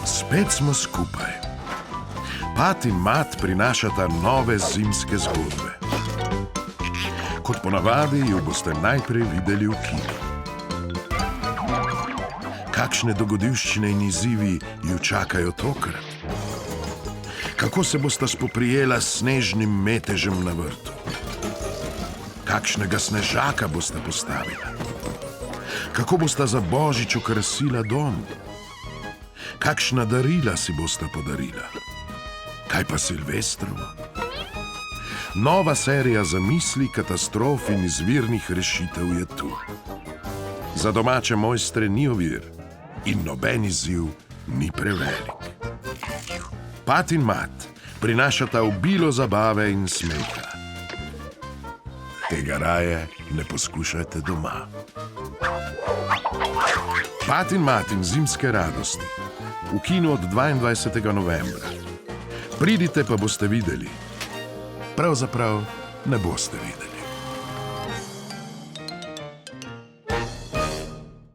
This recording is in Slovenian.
Spet smo skupaj. Pat in mat prinašata nove zimske zgodbe. Kot ponavadi jo boste najprej videli v kinu. Kakšne dogodivščine in izzivi ju čakajo tokrat? Kako se bosta spoprijela s snežnim metežem na vrtu? Kakšnega snežaka bosta postavila? Kako bosta za Božič okrasila dom? Kakšna darila si bosta podarila? Kaj pa Silvestrovo? Nova serija zamisli, katastrof in izvirnih rešitev je tu. Za domače mojstre ni ovir in noben izziv ni prevelik. Pat in mat prinašata obilo zabave in smeha. Tega raje ne poskušajte doma. Pat in mat in zimske radosti. V kinu od 22. novembra. Pridite, pa boste videli. Pravzaprav ne boste videli.